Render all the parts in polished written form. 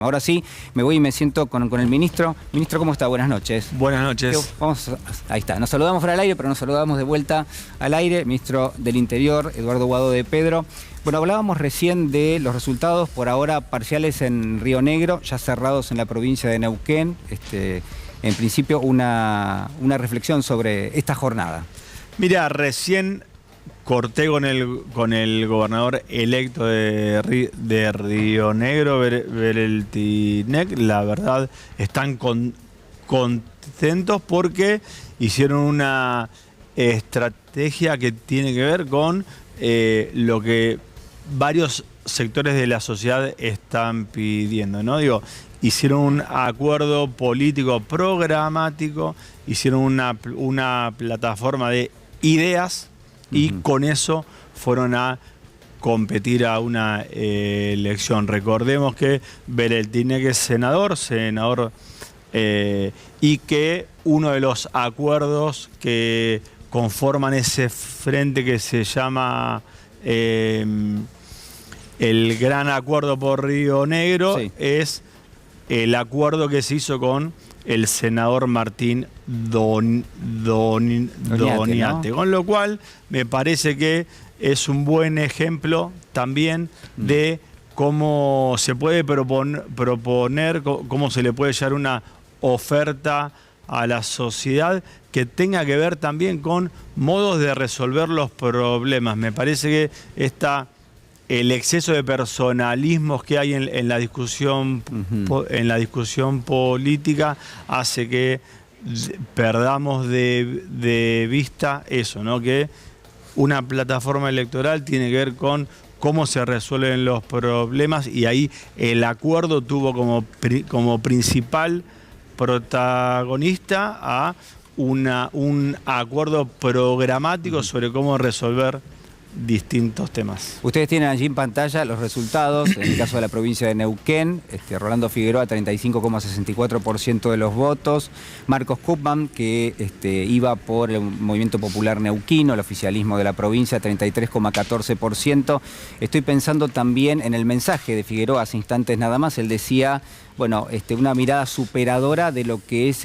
Ahora sí, me voy y me siento con el ministro. Ministro, ¿cómo está? Buenas noches. Buenas noches. Ahí está. Nos saludamos fuera del aire, pero nos saludamos de vuelta al aire. Ministro del Interior, Eduardo Guado de Pedro. Bueno, hablábamos recién de los resultados, por ahora parciales en Río Negro, ya cerrados en la provincia de Neuquén. En principio, una reflexión sobre esta jornada. Mira, recién corté con el gobernador electo de Río Negro, Bereltinec. La verdad, están contentos porque hicieron una estrategia que tiene que ver con lo que varios sectores de la sociedad están pidiendo, ¿no? Hicieron un acuerdo político programático, hicieron una plataforma de ideas y con eso fueron a competir a una elección. Recordemos que Bereltinec es senador, y que uno de los acuerdos que conforman ese frente que se llama el Gran Acuerdo por Río Negro, sí, es el acuerdo que se hizo con el senador Martín Doñate, ¿no? Con lo cual me parece que es un buen ejemplo también de cómo se puede proponer, cómo se le puede llevar una oferta a la sociedad que tenga que ver también con modos de resolver los problemas. Me parece que el exceso de personalismos que hay en la discusión, en la discusión política hace que perdamos de vista eso, ¿no? Que una plataforma electoral tiene que ver con cómo se resuelven los problemas, y ahí el acuerdo tuvo como principal protagonista a un acuerdo programático sobre cómo resolver distintos temas. Ustedes tienen allí en pantalla los resultados, en el caso de la provincia de Neuquén, Rolando Figueroa 35,64% de los votos, Marcos Kupman, que iba por el Movimiento Popular Neuquino, el oficialismo de la provincia, 33,14%. Estoy pensando también en el mensaje de Figueroa hace instantes nada más. Él decía, bueno, una mirada superadora de lo que es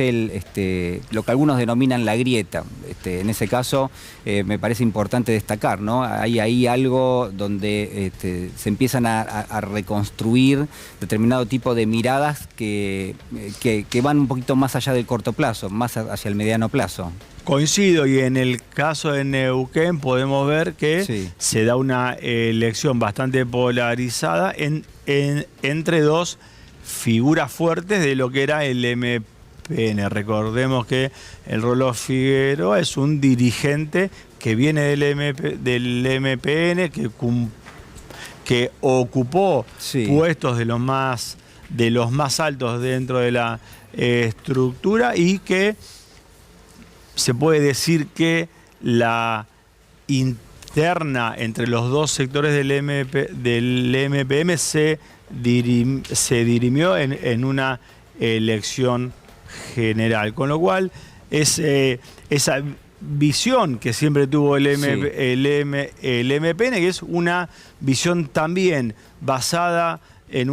lo que algunos denominan la grieta. En ese caso, me parece importante destacar, ¿no? Hay ahí algo donde se empiezan a reconstruir determinado tipo de miradas que van un poquito más allá del corto plazo, más hacia el mediano plazo. Coincido, y en el caso de Neuquén podemos ver que sí, se da una elección bastante polarizada entre dos figuras fuertes de lo que era el MPN. Recordemos que el Rolando Figueroa es un dirigente que viene del MPN, que ocupó, sí, puestos de los más altos dentro de la estructura, y que se puede decir que la interna entre los dos sectores del MPM se dirimió en una elección general, con lo cual esa visión que siempre tuvo el MPN, que es una visión también basada en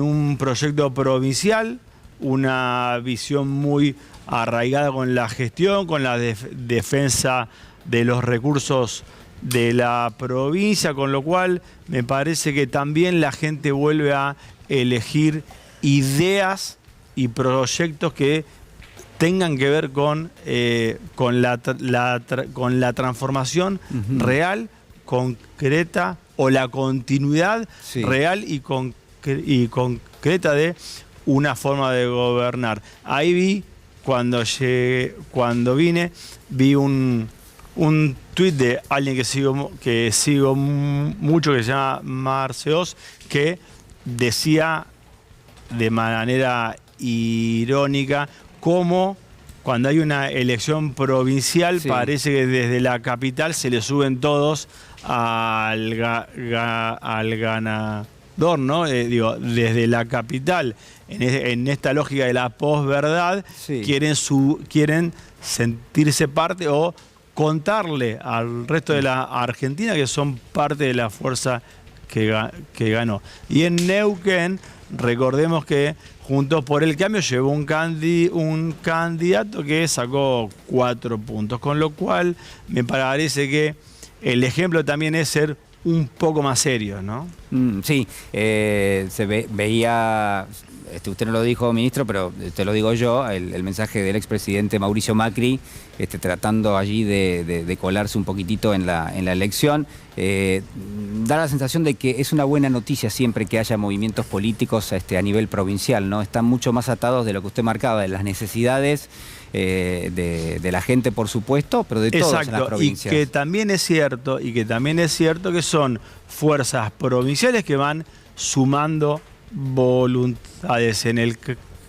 un proyecto provincial, una visión muy arraigada con la gestión, con la defensa de los recursos de la provincia, con lo cual me parece que también la gente vuelve a elegir ideas y proyectos que tengan que ver con la transformación real, concreta, o la continuidad, sí, real y concreta de una forma de gobernar. Ahí cuando vine, vi un tuit de alguien que sigo mucho, que se llama Marceos, que decía de manera irónica cómo cuando hay una elección provincial, sí, parece que desde la capital se le suben todos al ganador, ¿no? Desde la capital, en esta lógica de la posverdad, sí, quieren sentirse parte o contarle al resto de la Argentina que son parte de la fuerza que ganó. Y en Neuquén, recordemos que Juntos por el Cambio llevó un candidato que sacó 4 puntos, con lo cual me parece que el ejemplo también es ser un poco más serio, ¿no? Sí, veía, usted no lo dijo, ministro, pero te lo digo yo, el mensaje del expresidente Mauricio Macri, tratando allí de colarse un poquitito en la elección. Da la sensación de que es una buena noticia siempre que haya movimientos políticos a nivel provincial, ¿no? Están mucho más atados de lo que usted marcaba, de las necesidades de la gente, por supuesto, pero de todos en las provincias. Y que también es cierto, que son fuerzas provinciales que van sumando voluntades. En el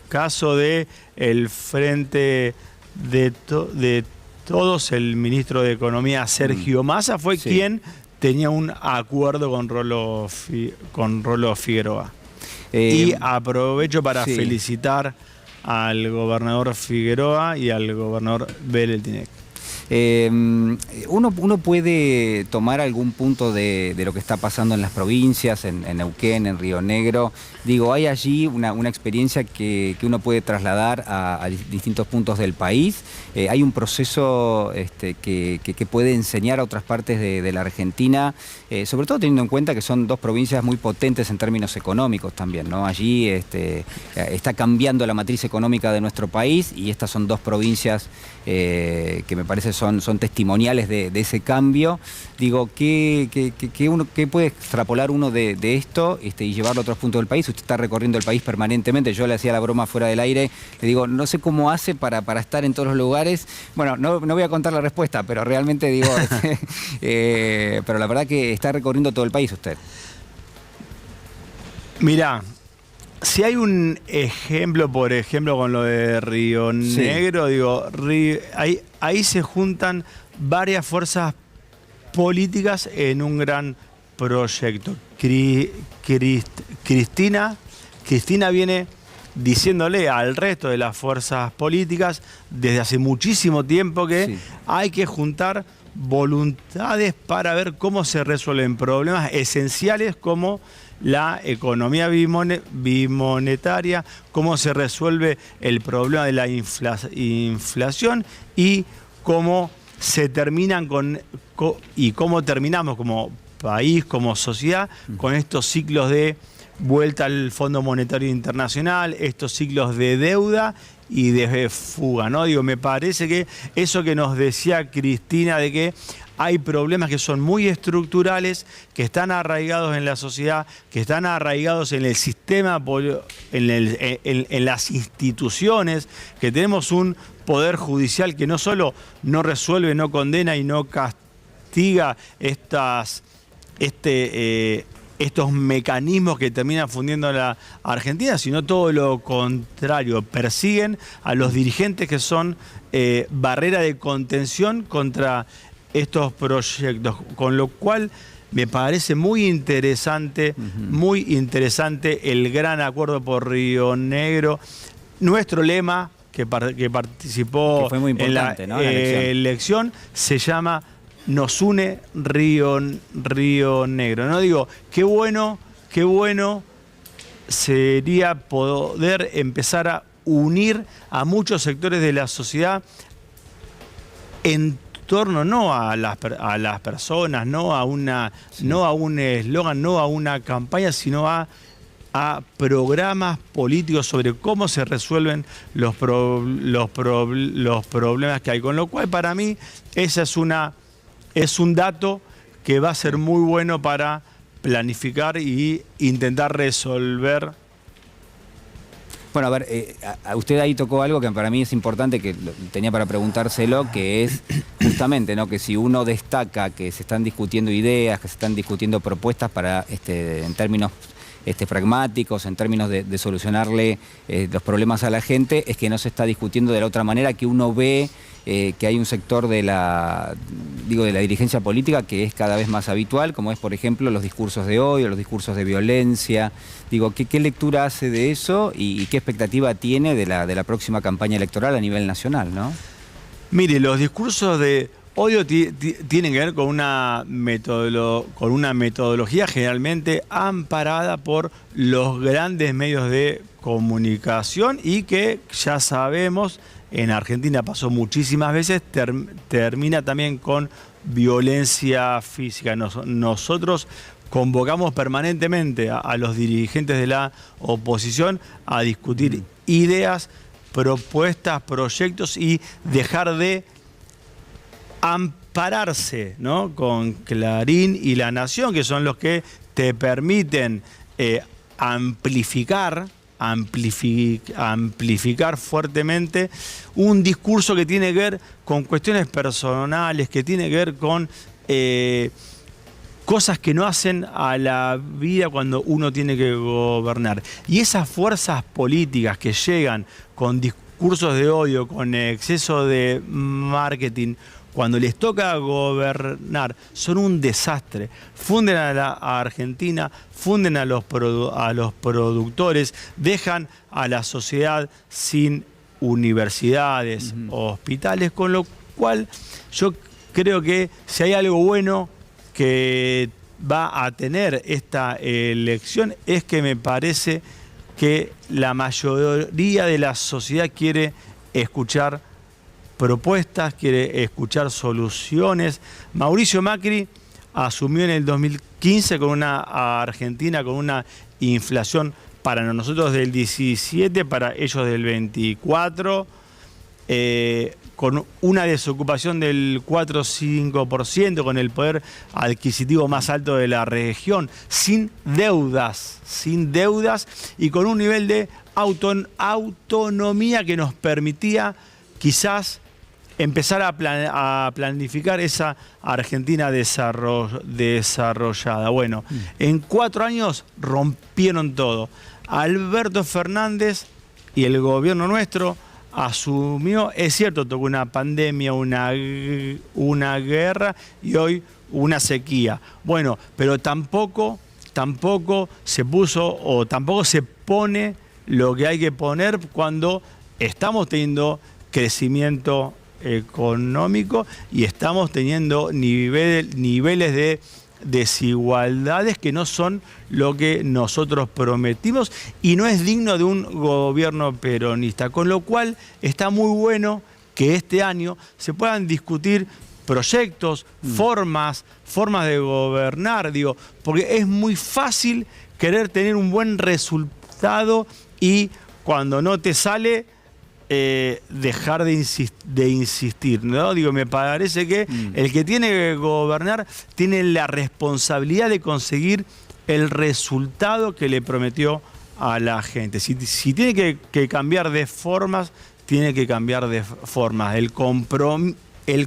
caso de el Frente de Todos, el ministro de Economía, Sergio Massa, fue quien tenía un acuerdo con Rolo Figueroa. Y aprovecho para felicitar al gobernador Figueroa y al gobernador Beretilnec. Uno puede tomar algún punto de lo que está pasando en las provincias, en Neuquén, en Río Negro. Digo, hay allí una experiencia que uno puede trasladar a distintos puntos del país. Hay un proceso que puede enseñar a otras partes de la Argentina, sobre todo teniendo en cuenta que son dos provincias muy potentes en términos económicos también, ¿no? Allí está cambiando la matriz económica de nuestro país y estas son dos provincias que me parece son testimoniales de ese cambio. Digo, ¿qué puede extrapolar uno de esto y llevarlo a otros puntos del país? Usted está recorriendo el país permanentemente. Yo le hacía la broma fuera del aire. Le digo, no sé cómo hace para estar en todos los lugares. Bueno, no voy a contar la respuesta, pero realmente digo, pero la verdad que está recorriendo todo el país usted. Mirá, si hay un ejemplo, por ejemplo, con lo de Río Negro, digo, ahí se juntan varias fuerzas políticas en un gran proyecto. Cristina viene diciéndole al resto de las fuerzas políticas desde hace muchísimo tiempo que hay que juntar voluntades para ver cómo se resuelven problemas esenciales como la economía bimonetaria, cómo se resuelve el problema de la inflación y cómo se terminan cómo terminamos como país, como sociedad, con estos ciclos de vuelta al Fondo Monetario Internacional, estos ciclos de deuda y de fuga, ¿no? Digo, me parece que eso que nos decía Cristina de que hay problemas que son muy estructurales, que están arraigados en la sociedad, que están arraigados en el sistema, en las instituciones, que tenemos un poder judicial que no solo no resuelve, no condena y no castiga estos mecanismos que terminan fundiendo a la Argentina, sino todo lo contrario, persiguen a los dirigentes que son barrera de contención contra estos proyectos, con lo cual me parece muy interesante el gran acuerdo por Río Negro. Nuestro lema, que participó que fue muy importante, en la elección, se llama Nos une Río Negro. No digo, qué bueno sería poder empezar a unir a muchos sectores de la sociedad en torno no a las personas, no a un eslogan, no a una campaña, sino a programas políticos sobre cómo se resuelven los problemas que hay. Con lo cual, para mí, esa es un dato que va a ser muy bueno para planificar y intentar resolver. Bueno, a ver, usted ahí tocó algo que para mí es importante, que tenía para preguntárselo, que es justamente, ¿no?, que si uno destaca que se están discutiendo ideas, que se están discutiendo propuestas para, en términos pragmáticos, en términos de solucionarle los problemas a la gente, es que no se está discutiendo de la otra manera, que uno ve que hay un sector de la dirigencia política que es cada vez más habitual, como es, por ejemplo, los discursos de odio, los discursos de violencia. Digo, ¿qué lectura hace de eso y qué expectativa tiene de la próxima campaña electoral a nivel nacional, ¿no? Mire, los discursos de odio tiene que ver con una metodología generalmente amparada por los grandes medios de comunicación y que ya sabemos, en Argentina pasó muchísimas veces, termina también con violencia física. Nosotros convocamos permanentemente a los dirigentes de la oposición a discutir ideas, propuestas, proyectos y dejar de ampararse, ¿no?, con Clarín y La Nación, que son los que te permiten amplificar fuertemente un discurso que tiene que ver con cuestiones personales, que tiene que ver con cosas que no hacen a la vida cuando uno tiene que gobernar. Y esas fuerzas políticas que llegan con discursos de odio, con exceso de marketing, cuando les toca gobernar, son un desastre. Funden a Argentina, funden a los productores, dejan a la sociedad sin universidades, hospitales, con lo cual yo creo que si hay algo bueno que va a tener esta elección es que me parece que la mayoría de la sociedad quiere escuchar propuestas, quiere escuchar soluciones. Mauricio Macri asumió en el 2015 con una Argentina con una inflación para nosotros del 17, para ellos del 24, con una desocupación del 4 o 5%, con el poder adquisitivo más alto de la región, sin deudas y con un nivel de autonomía que nos permitía quizás empezar a planificar esa Argentina desarrollada. Bueno, en 4 años rompieron todo. Alberto Fernández y el gobierno nuestro asumió, es cierto, tocó una pandemia, una guerra y hoy una sequía. Bueno, pero tampoco se puso o tampoco se pone lo que hay que poner cuando estamos teniendo crecimiento económico y estamos teniendo niveles de desigualdades que no son lo que nosotros prometimos y no es digno de un gobierno peronista, con lo cual está muy bueno que este año se puedan discutir proyectos, formas de gobernar, porque es muy fácil querer tener un buen resultado y cuando no te sale dejar de insistir, ¿no? Me parece que el que tiene que gobernar tiene la responsabilidad de conseguir el resultado que le prometió a la gente. Si tiene que cambiar de formas, tiene que cambiar de formas. El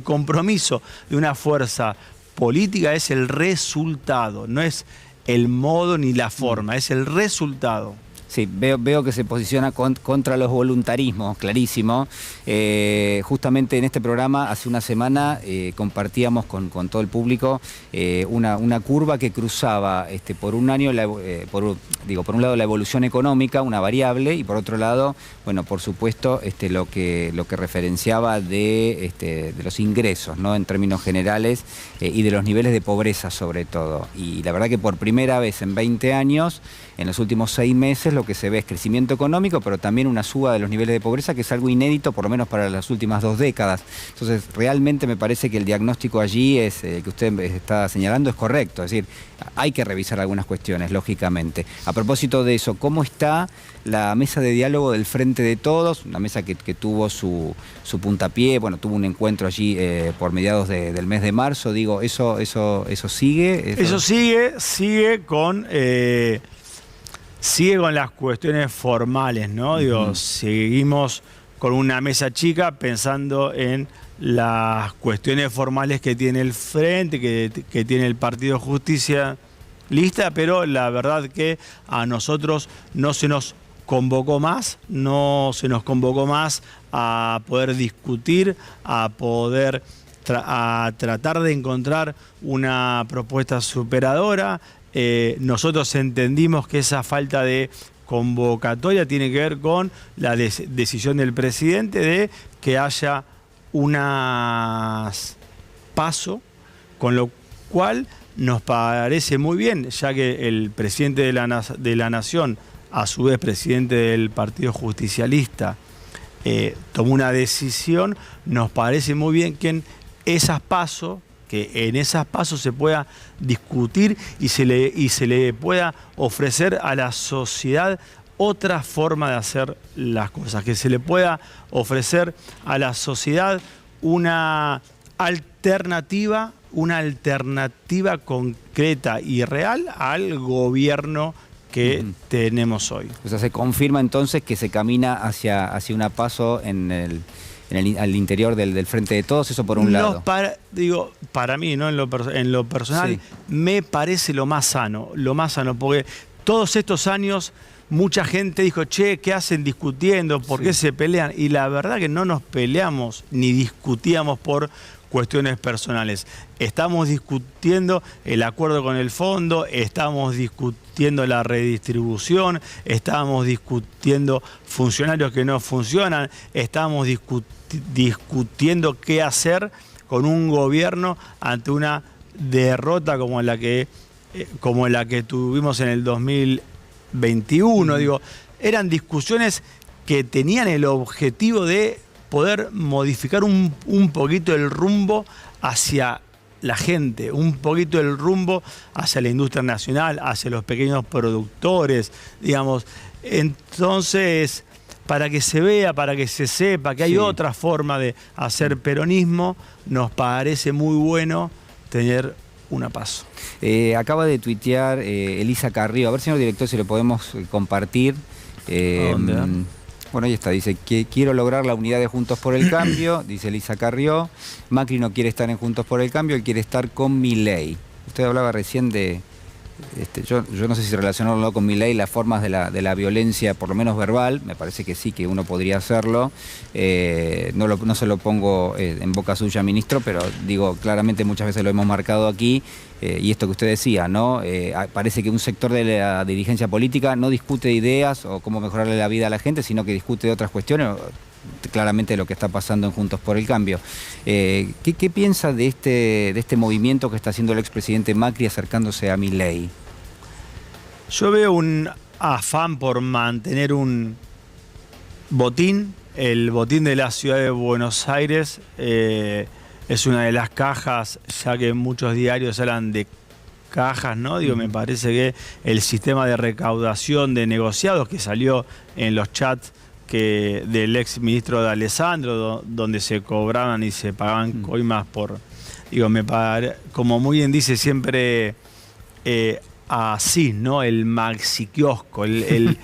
compromiso de una fuerza política es el resultado, no es el modo ni la forma, es el resultado. Sí, veo que se posiciona contra los voluntarismos, clarísimo. Justamente en este programa, hace una semana, compartíamos con todo el público una curva que cruzaba por un año, por un lado la evolución económica, una variable, y por otro lado, bueno, por supuesto, lo que referenciaba de los ingresos, ¿no?, en términos generales, y de los niveles de pobreza sobre todo. Y la verdad que por primera vez en 20 años, en los últimos 6 meses, lo que se ve es crecimiento económico, pero también una suba de los niveles de pobreza, que es algo inédito, por lo menos para las últimas 2 décadas. Entonces, realmente me parece que el diagnóstico allí que usted está señalando es correcto. Es decir, hay que revisar algunas cuestiones, lógicamente. A propósito de eso, ¿cómo está la mesa de diálogo del Frente de Todos? Una mesa que tuvo su puntapié, bueno, tuvo un encuentro allí por mediados del mes de marzo. ¿Eso sigue? Eso sigue con... Sigue con las cuestiones formales, ¿no? Seguimos con una mesa chica pensando en las cuestiones formales que tiene el Frente, que tiene el Partido Justicia lista, pero la verdad que a nosotros no se nos convocó más a poder discutir, a poder a tratar de encontrar una propuesta superadora. Nosotros entendimos que esa falta de convocatoria tiene que ver con la decisión del presidente de que haya unas PASO, con lo cual nos parece muy bien, ya que el presidente de la Nación, a su vez presidente del Partido Justicialista, tomó una decisión. Nos parece muy bien que en esas PASO se pueda discutir y se le pueda ofrecer a la sociedad otra forma de hacer las cosas, que se le pueda ofrecer a la sociedad una alternativa concreta y real al gobierno que tenemos hoy. O sea, se confirma entonces que se camina hacia una PASO al interior del Frente de Todos, eso por un lado. Para mí, ¿no? En lo personal, sí, me parece lo más sano, porque todos estos años mucha gente dijo, che, ¿qué hacen discutiendo? ¿Por qué se pelean? Y la verdad que no nos peleamos ni discutíamos por cuestiones personales. Estamos discutiendo el acuerdo con el fondo, estamos discutiendo la redistribución, estamos discutiendo funcionarios que no funcionan, estamos discutiendo qué hacer con un gobierno ante una derrota como la que tuvimos en el 2021. Digo, eran discusiones que tenían el objetivo de poder modificar un poquito el rumbo hacia la gente, un poquito el rumbo hacia la industria nacional, hacia los pequeños productores, digamos. Entonces, para que se vea, para que se sepa que hay otra forma de hacer peronismo, nos parece muy bueno tener una PASO. Acaba de tuitear Elisa Carrió, a ver, señor director, si lo podemos compartir. ¿Dónde? Bueno, ahí está, dice que quiero lograr la unidad de Juntos por el Cambio, dice Elisa Carrió. Macri no quiere estar en Juntos por el Cambio, él quiere estar con Milei. Usted hablaba recién de, yo no sé si relacionarlo con Milei, las formas de la violencia, por lo menos verbal, me parece que sí, que uno podría hacerlo. No se lo pongo en boca suya, ministro, pero digo, claramente muchas veces lo hemos marcado aquí. Y esto que usted decía, ¿no? Parece que un sector de la dirigencia política no discute ideas o cómo mejorarle la vida a la gente, sino que discute de otras cuestiones, claramente lo que está pasando en Juntos por el Cambio. ¿Qué piensa de este movimiento que está haciendo el expresidente Macri acercándose a Milei? Yo veo un afán por mantener un botín. El botín de la ciudad de Buenos Aires es una de las cajas, ya que muchos diarios hablan de cajas, ¿no? Digo, me parece que el sistema de recaudación de negociados que salió en los chats del ex ministro de Alessandro, donde se cobraban y se pagaban coimas por... Digo, como muy bien dice siempre así, ¿no? El maxi kiosco. El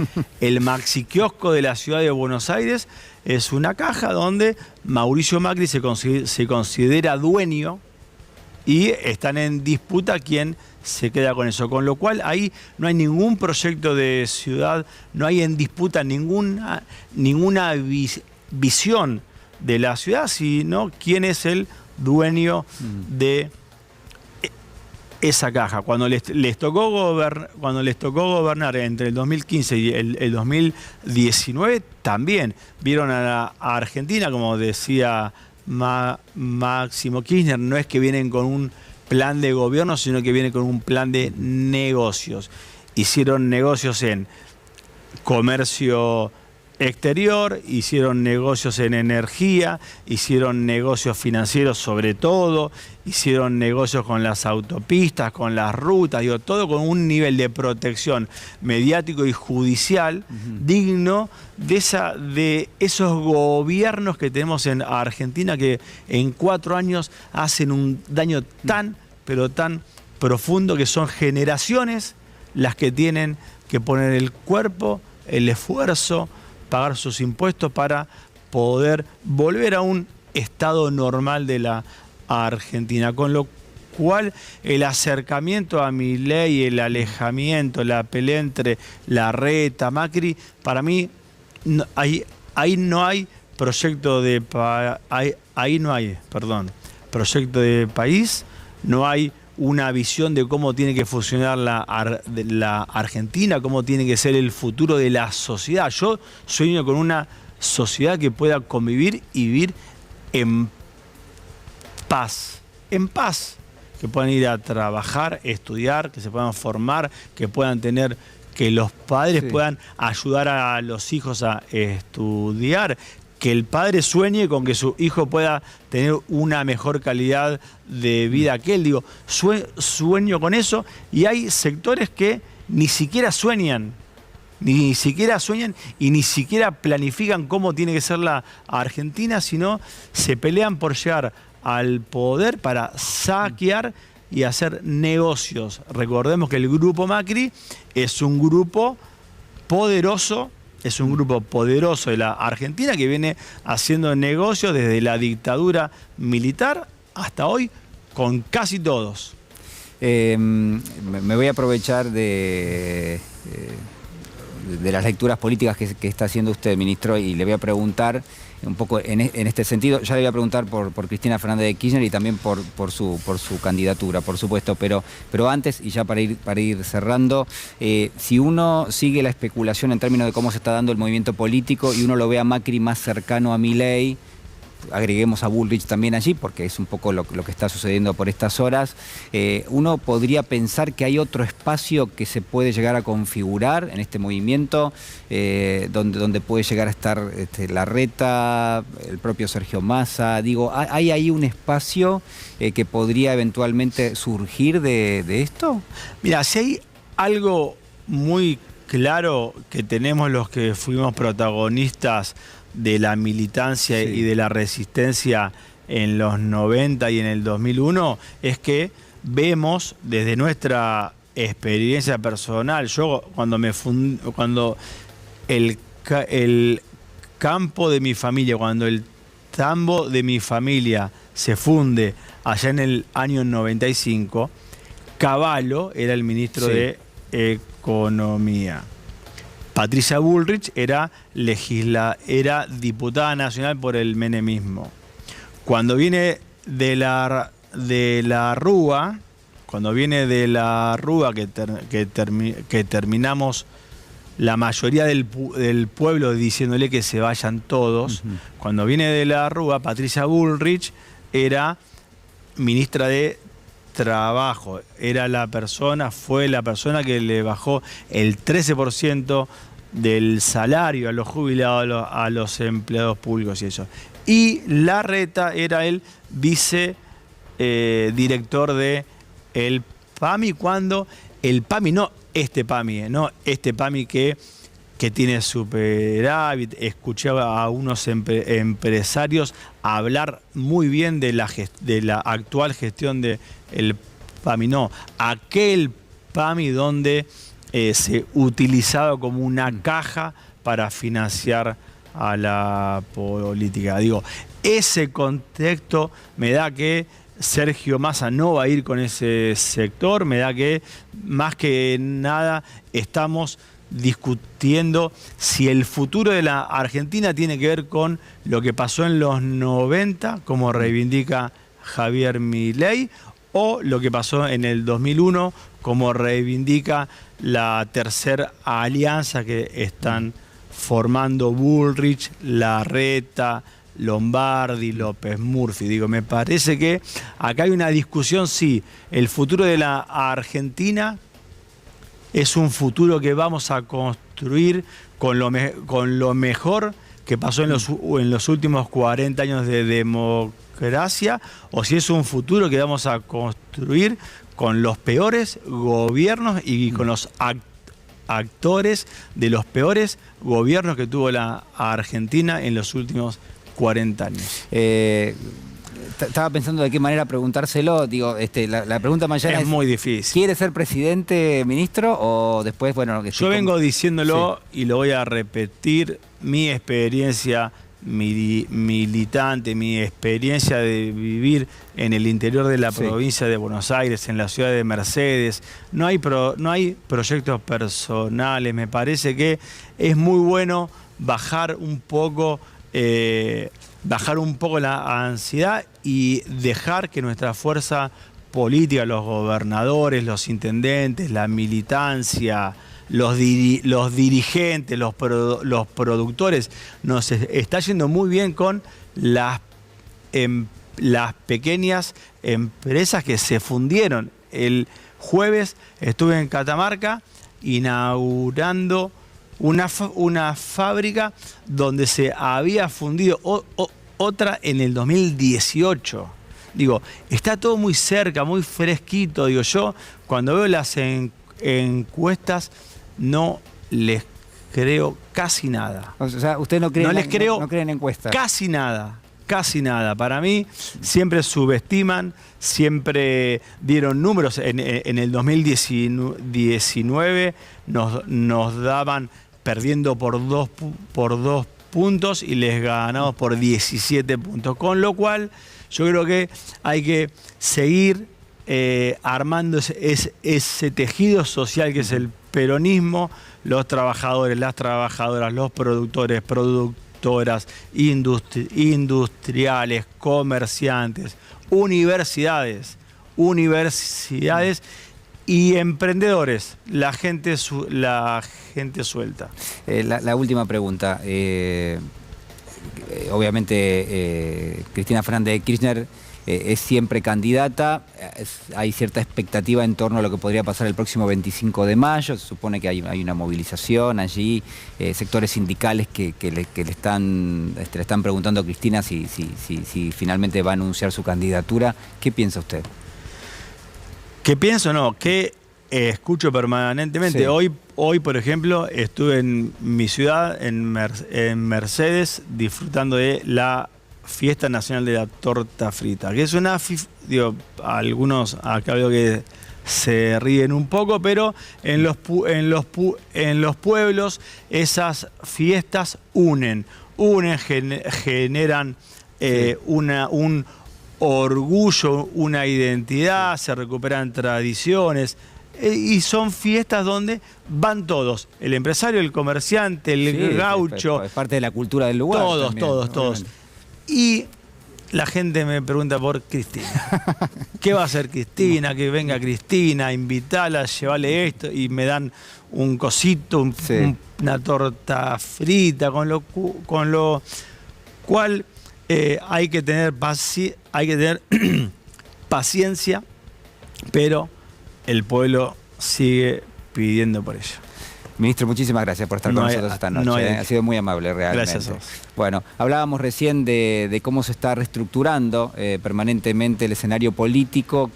maxi kiosco de la ciudad de Buenos Aires es una caja donde Mauricio Macri se considera dueño y están en disputa quién se queda con eso. Con lo cual ahí no hay ningún proyecto de ciudad, no hay en disputa ninguna visión de la ciudad, sino quién es el dueño de esa caja. Cuando les tocó gobernar entre el 2015 y el 2019, también vieron a Argentina, como decía Máximo Kirchner, no es que vienen con un plan de gobierno, sino que vienen con un plan de negocios. Hicieron negocios en comercio exterior, hicieron negocios en energía, hicieron negocios financieros sobre todo, hicieron negocios con las autopistas, con las rutas, digo, todo con un nivel de protección mediático y judicial digno de esos gobiernos que tenemos en Argentina, que en 4 años hacen un daño tan, pero tan profundo, que son generaciones las que tienen que poner el cuerpo, el esfuerzo, pagar sus impuestos para poder volver a un estado normal de la Argentina. Con lo cual el acercamiento a Milei, el alejamiento, la pelea entre Larreta, Macri, para mí ahí no hay proyecto de proyecto de país, no hay una visión de cómo tiene que funcionar la Argentina, cómo tiene que ser el futuro de la sociedad. Yo sueño con una sociedad que pueda convivir y vivir en paz. en paz, que puedan ir a trabajar, estudiar, que se puedan formar, que puedan tener, que los padres puedan ayudar a los hijos a estudiar, que el padre sueñe con que su hijo pueda tener una mejor calidad de vida que él. Digo, sueño con eso, y hay sectores que ni siquiera sueñan y ni siquiera planifican cómo tiene que ser la Argentina, sino se pelean por llegar al poder para saquear y hacer negocios. Recordemos que el grupo Macri es un grupo poderoso, de la Argentina, que viene haciendo negocios desde la dictadura militar hasta hoy con casi todos. Me voy a aprovechar de las lecturas políticas que está haciendo usted, ministro, y le voy a preguntar un poco en este sentido. Ya le voy a preguntar por Cristina Fernández de Kirchner y también por su candidatura, por supuesto, pero antes, y ya para ir cerrando, si uno sigue la especulación en términos de cómo se está dando el movimiento político y uno lo ve a Macri más cercano a Milei, agreguemos a Bullrich también allí, porque es un poco lo que está sucediendo por estas horas, uno podría pensar que hay otro espacio que se puede llegar a configurar en este movimiento, donde puede llegar a estar Larreta, el propio Sergio Massa. Digo, ¿hay ahí un espacio que podría eventualmente surgir de esto? Mira, si hay algo muy claro que tenemos los que fuimos protagonistas de la militancia y de la resistencia en los 90 y en el 2001, es que vemos desde nuestra experiencia personal, yo cuando el campo de mi familia, cuando el tambo de mi familia se funde allá en el año 95, Cavallo era el ministro de Economía. Patricia Bullrich era diputada nacional por el menemismo. Cuando viene de la Rúa, que terminamos la mayoría del pueblo diciéndole que se vayan todos, cuando viene de la Rúa, Patricia Bullrich era ministra de Trabajo, fue la persona que le bajó el 13% del salario a los jubilados, a los empleados públicos y eso. Y Larreta era el vicedirector de el PAMI, cuando el PAMI, no este PAMI que tiene superávit. Escuchaba a unos empresarios hablar muy bien de la actual gestión del PAMI. No, aquel PAMI donde se utilizaba como una caja para financiar a la política. Digo, ese contexto me da que Sergio Massa no va a ir con ese sector, me da que más que nada estamos discutiendo si el futuro de la Argentina tiene que ver con lo que pasó en los 90, como reivindica Javier Milei, o lo que pasó en el 2001, como reivindica la tercera alianza que están formando Bullrich, Larreta, Lombardi, López Murphy. Digo, me parece que acá hay una discusión si el futuro de la Argentina es un futuro que vamos a construir con lo mejor que pasó en los últimos 40 años de democracia, o si es un futuro que vamos a construir con los peores gobiernos y con los actores de los peores gobiernos que tuvo la Argentina en los últimos 40 años. Estaba pensando de qué manera preguntárselo. Digo, la pregunta mañana es muy difícil. ¿Quiere ser presidente, ministro? O después, bueno... Yo vengo diciéndolo y lo voy a repetir. Mi experiencia militante, mi experiencia de vivir en el interior de la provincia de Buenos Aires, en la ciudad de Mercedes. No hay proyectos personales. Me parece que es muy bueno bajar un poco la ansiedad y dejar que nuestra fuerza política, los gobernadores, los intendentes, la militancia, los dirigentes, los productores, nos está yendo muy bien con las las pequeñas empresas que se fundieron. El jueves estuve en Catamarca inaugurando una fábrica donde se había fundido otra en el 2018. Digo, está todo muy cerca, muy fresquito. Digo, yo cuando veo las encuestas no les creo casi nada. O sea, usted no cree, no cree en encuestas. Casi nada. Casi nada. Para mí siempre subestiman, siempre dieron números. En el 2019 nos daban perdiendo por dos puntos y les ganamos por 17 puntos. Con lo cual yo creo que hay que seguir armando ese tejido social que es el peronismo, los trabajadores, las trabajadoras, los productores, productoras, industriales, comerciantes, universidades y emprendedores, la gente suelta. La última pregunta. Obviamente Cristina Fernández de Kirchner es siempre candidata. Hay cierta expectativa en torno a lo que podría pasar el próximo 25 de mayo. Se supone que hay una movilización allí, sectores sindicales que le están preguntando a Cristina si finalmente va a anunciar su candidatura. ¿Qué piensa usted? ¿Qué pienso? No, que escucho permanentemente. Sí. Hoy, por ejemplo, estuve en mi ciudad, en Mercedes, disfrutando de la Fiesta Nacional de la Torta Frita, que es una... algunos acá veo que se ríen un poco, pero en los pueblos esas fiestas unen, generan un orgullo, una identidad, se recuperan tradiciones. Y son fiestas donde van todos, el empresario, el comerciante, el gaucho. Es parte de la cultura del lugar. Todos. Y la gente me pregunta por Cristina. ¿Qué va a hacer Cristina? Que venga Cristina, invitarla, llevarle esto. Y me dan un cosito, una torta frita, con lo cual hay que tener paciencia, pero el pueblo sigue pidiendo por ello. Ministro, muchísimas gracias por estar con nosotros esta noche. Ha sido muy amable realmente. Gracias a vos. Bueno, hablábamos recién de cómo se está reestructurando permanentemente el escenario político.